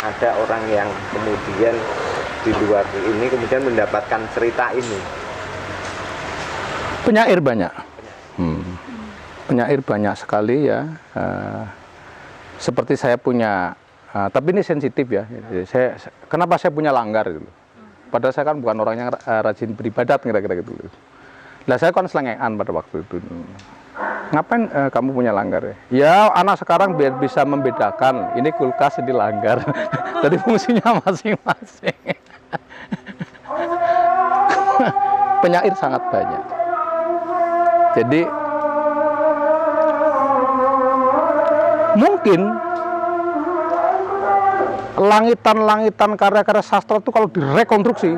ada orang yang kemudian di luar ini kemudian mendapatkan cerita ini? Penyair banyak. Penyair banyak sekali ya. Seperti saya punya, tapi ini sensitif ya. Kenapa saya punya langgar gitu? Padahal saya kan bukan orang yang rajin beribadat kira-kira gitu. Lah saya kan selengean pada waktu itu. Ngapain kamu punya langgar ya? Ya anak sekarang biar bisa membedakan ini kulkas, ini langgar. Jadi fungsinya masing-masing. Penyair sangat banyak. Jadi mungkin langitan-langitan karya-karya sastra itu kalau direkonstruksi,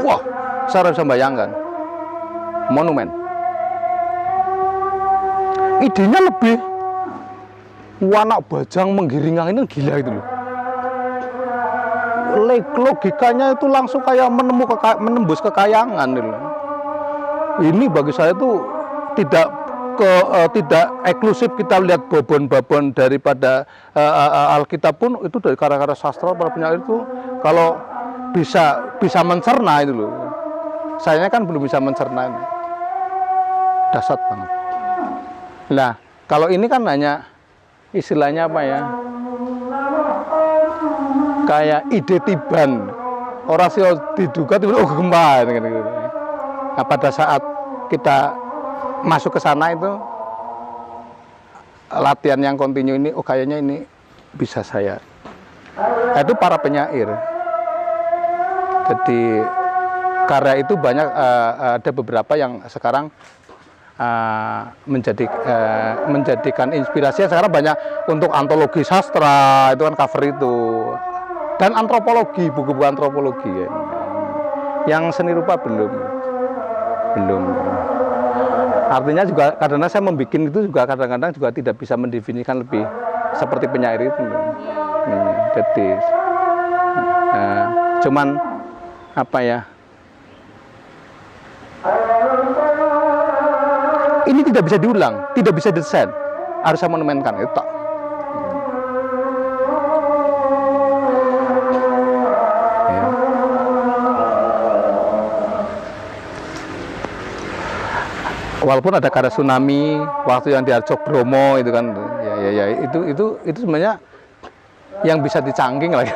wah, saya bisa bayangkan monumen. Idenya lebih wanak bajang menggiringang ini gila itu loh. Logikanya itu langsung kayak menembus kekayangan gitu. Ini bagi saya itu tidak eksklusif kita lihat babon-babon daripada Alkitab pun itu dari karya-karya sastra para penyair itu kalau bisa mencerna itu loh. Sayanya kan belum bisa mencerna ini. Dahsyat banget. Nah, kalau ini kan hanya istilahnya apa ya? Kayak ide tiban. Orasio diduga tiba-tiba gempa gitu. Nah, pada saat kita masuk ke sana itu latihan yang kontinu ini, oh kayaknya ini bisa saya. Itu para penyair. Jadi karya itu banyak, ada beberapa yang sekarang menjadikan inspirasi. Sekarang banyak untuk antologi sastra, itu kan cover itu. Dan antropologi, buku-buku antropologi ya. Yang seni rupa belum. Artinya juga kadang-kadang saya membuat itu juga kadang-kadang juga tidak bisa mendefinisikan lebih seperti penyair itu. Jadi cuman apa ya? Ini tidak bisa diulang, tidak bisa desain, harus saya monumenkan itu. Walaupun ada karya tsunami waktu yang di Arjok Bromo itu kan, ya itu sebenarnya yang bisa dicangking lagi.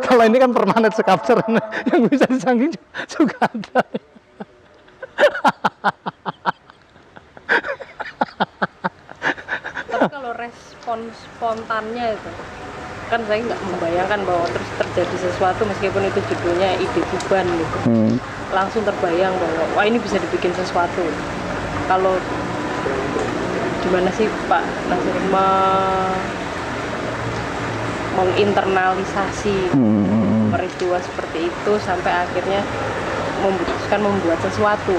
Kalau ini kan permanent sculpture, yang bisa dicangking juga ada. Tapi kalau respon spontannya itu, kan saya nggak membayangkan bahwa terus terjadi sesuatu meskipun itu judulnya ide Tuban gitu. Langsung terbayang bahwa wah ini bisa dibikin sesuatu. Kalau gimana sih Pak Nasir menginternalisasi peristiwa seperti itu sampai akhirnya memutuskan membuat sesuatu?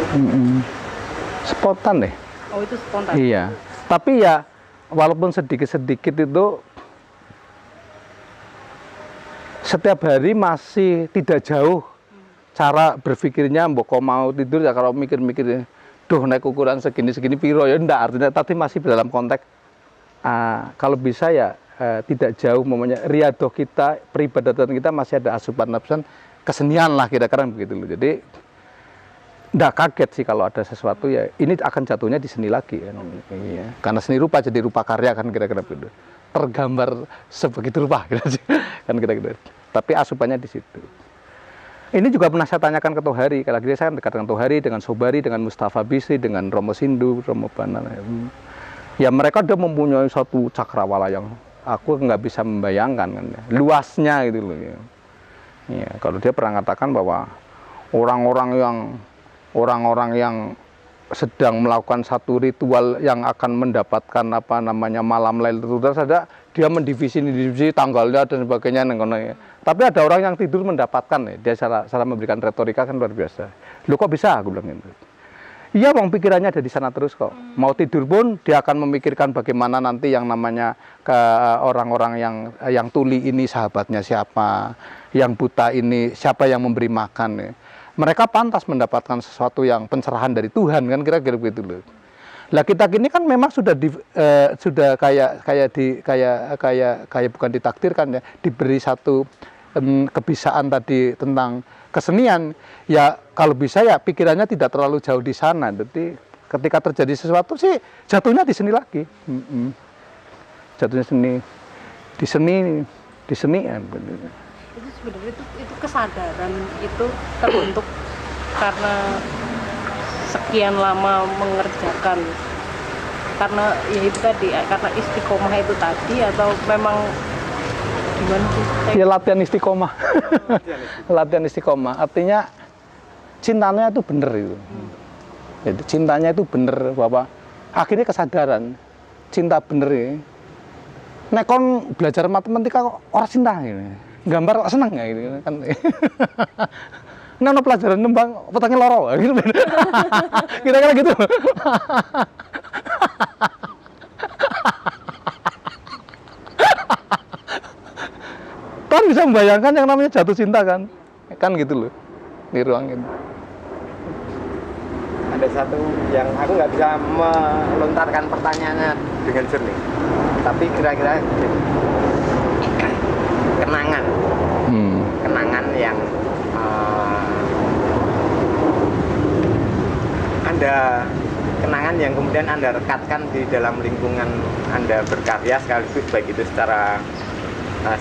Spontan deh. Oh itu spontan? Iya, tapi ya walaupun sedikit-sedikit itu setiap hari masih tidak jauh cara berpikirnya. Mbok mau tidur ya kalau mikir-mikir, duh naik ukuran segini piro ya enggak, artinya tadi masih dalam konteks kalau bisa ya tidak jauh, momennya riadoh kita, peribadatan kita masih ada asupan nafsan kesenian lah kira-kira begitu loh. Jadi enggak kaget sih kalau ada sesuatu ya ini akan jatuhnya di seni lagi kan. Iya. Karena seni rupa jadi rupa karya kan kira-kira begitu. Tergambar sebegitu rupa kan kira-kira. Tapi asupannya di situ. Ini juga pernah saya tanyakan ke Tohari, kalau saya dekat dengan Tohari, dengan Sobari, dengan Mustafa Bisri, dengan Romo Sindu, Romo Banan. Ya mereka udah mempunyai satu cakrawala yang aku nggak bisa membayangkan kan, luasnya gitu loh. Ya, kalau dia pernah katakan bahwa orang-orang yang sedang melakukan satu ritual yang akan mendapatkan apa namanya malam Lailatul Qadar saja dia mendivisi tanggalnya dan sebagainya. Tapi ada orang yang tidur mendapatkan ya. Dia cara memberikan retorika kan luar biasa. Loh kok bisa aku bilang gitu. Iya bang, pikirannya ada di sana terus kok. Mau tidur pun dia akan memikirkan bagaimana nanti yang namanya ke orang-orang yang tuli ini sahabatnya siapa, yang buta ini siapa yang memberi makan ya. Mereka pantas mendapatkan sesuatu yang pencerahan dari Tuhan kan kira-kira begitu loh. Lah kita kini kan memang sudah sudah kayak bukan ditakdirkan ya, diberi satu kebiasaan tadi tentang kesenian. Ya kalau bisa ya pikirannya tidak terlalu jauh di sana. Jadi ketika terjadi sesuatu sih jatuhnya di seni lagi. Jatuhnya di seni ya. Itu sebenarnya itu kesadaran itu terbentuk karena sekian lama mengerjakan, karena ya itu tadi, karena istiqomah itu tadi, atau memang gimana sih? Ya latihan istiqomah. Latihan istiqomah artinya cintanya itu bener itu. Jadi cintanya itu bener, bahwa akhirnya kesadaran cinta bener ya. Nek kon belajar matematika kok orang cinta ini, gambar kok seneng ya gitu kan. Nono pelajaran nembang petangnya loro gitu. Kira-kira gitu. Kan bisa membayangkan yang namanya jatuh cinta kan gitu loh di ruang itu. Ada satu yang aku nggak bisa melontarkan pertanyaannya dengan jernih, tapi kira-kira kenangan, kenangan yang kenangan yang kemudian Anda rekatkan di dalam lingkungan Anda berkarya, sekaligus baik itu secara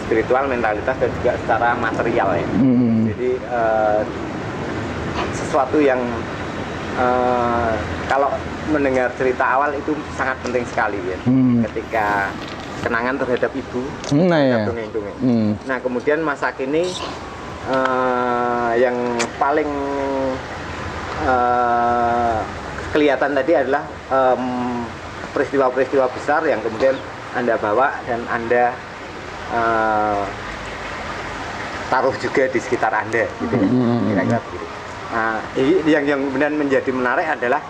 spiritual, mentalitas, dan juga secara material ya. Jadi sesuatu yang kalau mendengar cerita awal itu sangat penting sekali ya. Ketika kenangan terhadap ibu, terhadap dongeng-dongeng. Nah kemudian masa kini yang paling kelihatan tadi adalah peristiwa-peristiwa besar yang kemudian Anda bawa dan Anda taruh juga di sekitar Anda, gitu ya, kira-kira begitu. Nah, yang kemudian menjadi menarik adalah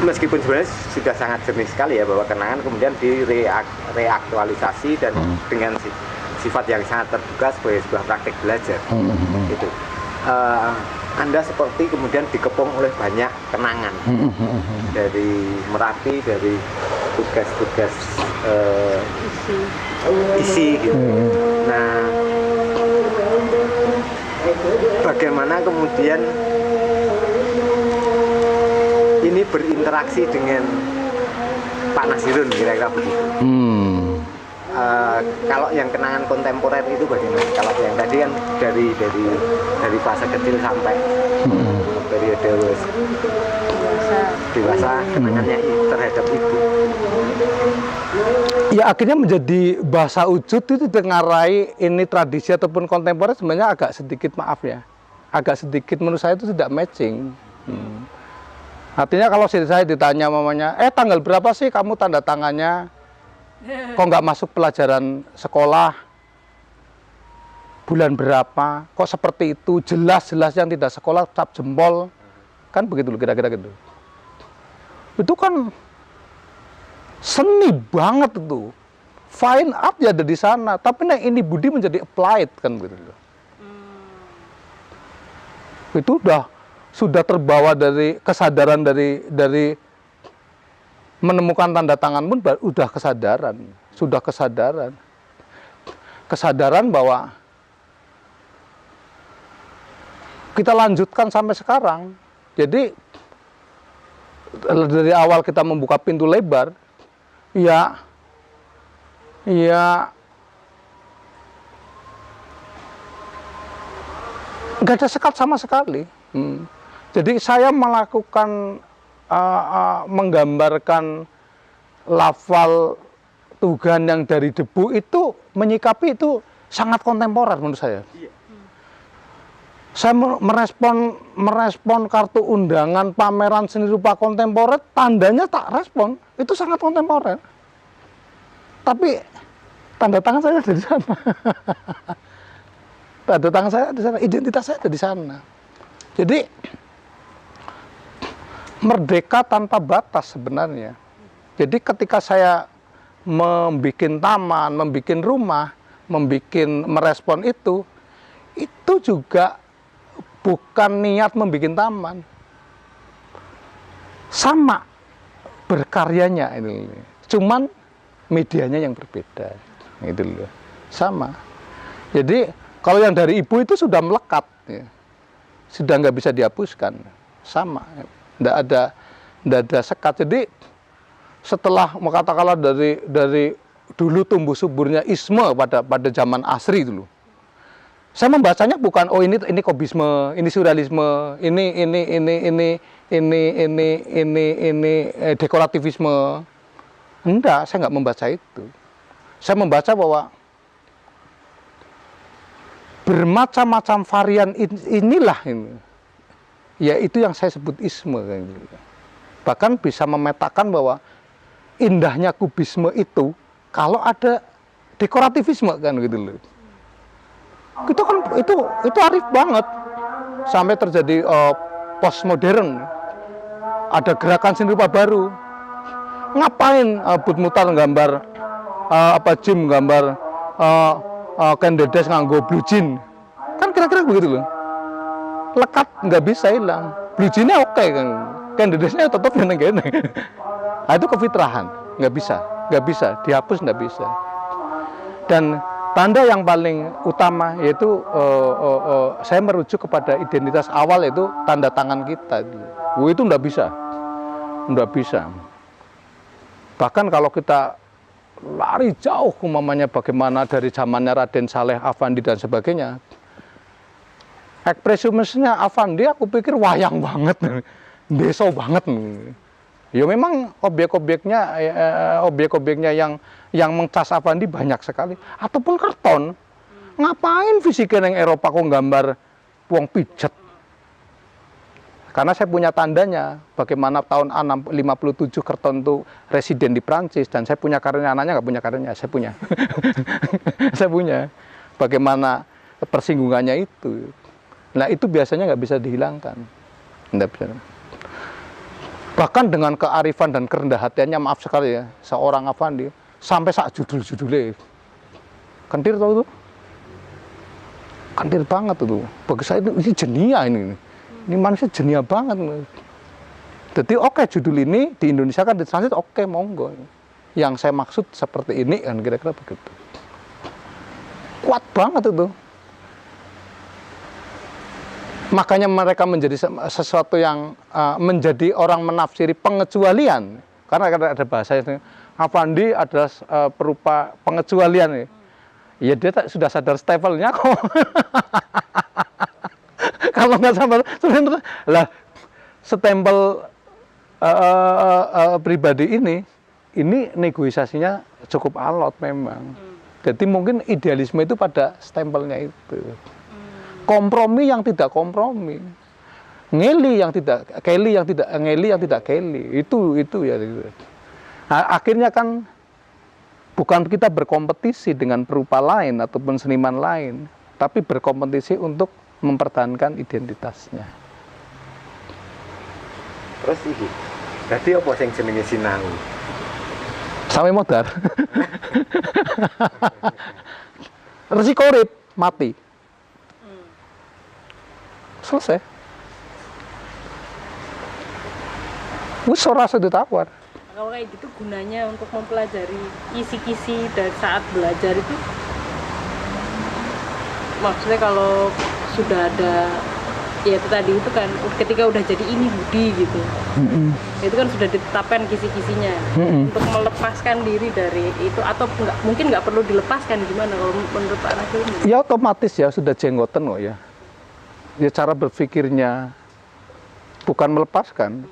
meskipun sebenarnya sudah sangat jernih sekali ya, bahwa kenangan kemudian direaktualisasi dan dengan sifat yang sangat terbuka sebagai sebuah praktik belajar. Gitu. Anda seperti kemudian dikepung oleh banyak kenangan dari Merapi, dari tugas-tugas isi gitu. Nah, bagaimana kemudian ini berinteraksi dengan Pak Nasirun, kira-kira begitu. Kalau yang kenangan kontemporer itu bagaimana? Kalau yang tadi kan dari fase kecil sampai periode dewasa, kenangannya terhadap ibu. Ya akhirnya menjadi bahasa wujud itu dengarai ini tradisi ataupun kontemporer sebenarnya agak sedikit, maaf ya, agak sedikit menurut saya itu tidak matching. Artinya kalau saya ditanya mamanya, tanggal berapa sih kamu tanda tangannya? Kok nggak masuk pelajaran sekolah? Bulan berapa? Kok seperti itu? Jelas-jelas yang tidak sekolah cap jempol. Kan begitu loh, kira-kira gitu. Itu kan seni banget itu. Fine art ya ada di sana, tapi nah ini budi menjadi applied kan gitu loh. Itu sudah terbawa dari kesadaran dari menemukan tanda tangan pun sudah kesadaran bahwa kita lanjutkan sampai sekarang. Jadi dari awal kita membuka pintu lebar, ya nggak ada sekat sama sekali. Jadi saya melakukan menggambarkan lafal Tuhan yang dari debu itu, menyikapi itu sangat kontemporer menurut saya. Saya merespon kartu undangan pameran seni rupa kontemporer, tandanya tak respon, itu sangat kontemporer. Tapi tanda tangan saya ada di sana. Tanda tangan saya ada di sana, identitas saya ada di sana. Jadi merdeka tanpa batas sebenarnya. Jadi ketika saya membuat taman, membuat rumah, merespon itu juga bukan niat membuat taman. sama berkaryanya ini, cuman medianya yang berbeda, gitu loh, sama. Jadi kalau yang dari ibu itu sudah melekat, ya, sudah nggak bisa dihapuskan, sama, nggak ada sekat. Jadi setelah katakanlah dari dulu tumbuh suburnya isme pada zaman asri dulu, saya membacanya bukan oh ini kubisme, ini surrealisme, ini dekorativisme. Enggak, saya nggak membaca itu. Saya membaca bahwa bermacam-macam varian inilah ini. Ya itu yang saya sebut isme. Bahkan bisa memetakan bahwa indahnya kubisme itu kalau ada dekorativisme kan gitu loh. Itu kan itu arif banget. Sampai terjadi postmodern. Ada gerakan seni rupa baru. Ngapain Bud Mutar gambar Jim gambar Ken Dedes nganggo blue jean, kan kira-kira begitu loh, lekat nggak bisa hilang, blue jeannya oke kan, Ken Dedesnya tetap gini-gini. Nah, itu kefitrahan, nggak bisa dihapus, nggak bisa. Dan tanda yang paling utama yaitu saya merujuk kepada identitas awal, yaitu tanda tangan kita. Itu nggak bisa. Bahkan kalau kita lari jauh umpamanya bagaimana dari zamannya Raden Saleh Affandi dan sebagainya, ekspresimisnya Affandi aku pikir wayang banget, deso banget. Ya memang objek-objeknya yang mengcas Affandi banyak sekali, ataupun karton. Ngapain fisiknya yang Eropa kok gambar wong pijet? Karena saya punya tandanya, bagaimana tahun 57 Kerton itu residen di Prancis, dan saya punya karyanya, anaknya nggak punya karyanya, saya punya. Saya punya. Bagaimana persinggungannya itu. Nah itu biasanya nggak bisa dihilangkan. Nggak bisa. Bahkan dengan kearifan dan kerendah hatiannya, maaf sekali ya, seorang Affandi, sampai saat judul-judulnya. Kentir tau itu? Kentir banget itu. Bagi saya ini jenia ini. Ini manusia jenia banget. Jadi oke, judul ini di Indonesia kan ditranslate oke, monggo. Yang saya maksud seperti ini kan, kira-kira begitu. Kuat banget itu. Makanya mereka menjadi sesuatu yang menjadi orang menafsiri pengecualian. Karena ada bahasa itu, Affandi adalah perupa pengecualian. Ya dia sudah sadar stempelnya kok. Kalau nggak sama sebenarnya lah, stempel pribadi ini negosiasinya cukup alot memang. Jadi mungkin idealisme itu pada stempelnya itu. Kompromi yang tidak kompromi, ngeli yang tidak ngeli, itu ya. Nah, akhirnya kan bukan kita berkompetisi dengan perupa lain ataupun seniman lain, tapi berkompetisi untuk mempertahankan identitasnya. Terus iki, dadi apa sing jenenge sinau? Sampai modar. Resiko urip, mati. Selesai. Wis ora usah ditawar. Kalau kayak gitu gunanya untuk mempelajari kisi-kisi dari saat belajar itu, maksudnya kalau sudah ada, ya itu tadi itu kan ketika udah jadi ini budi gitu, itu kan sudah ditetapkan kisi-kisinya. Untuk melepaskan diri dari itu, atau mungkin nggak perlu dilepaskan, gimana kalau menurut Pak Ragil? Ya otomatis ya, sudah jenggoten kok ya. Ya cara berpikirnya bukan melepaskan,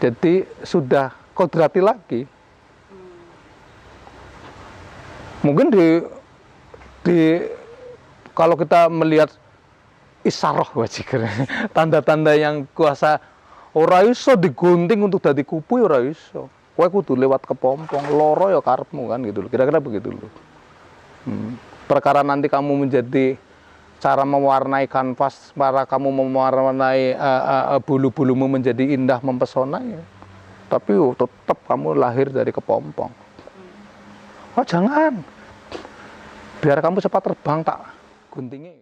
jadi sudah kodrati lagi. Mungkin kalau kita melihat isaroh wajikir, tanda-tanda yang kuasa, ora iso digunting untuk dadi kupu, ora iso. Kowe kudu lewat kepompong, loro ya karepmu kan gitu loh. Kira-kira begitu loh. Perkara nanti kamu menjadi cara mewarnai kanvas, para kamu mewarnai bulu-bulumu menjadi indah mempesona ya. Tapi tetap kamu lahir dari kepompong. Oh jangan. Biar kamu cepat terbang tak guntingnya.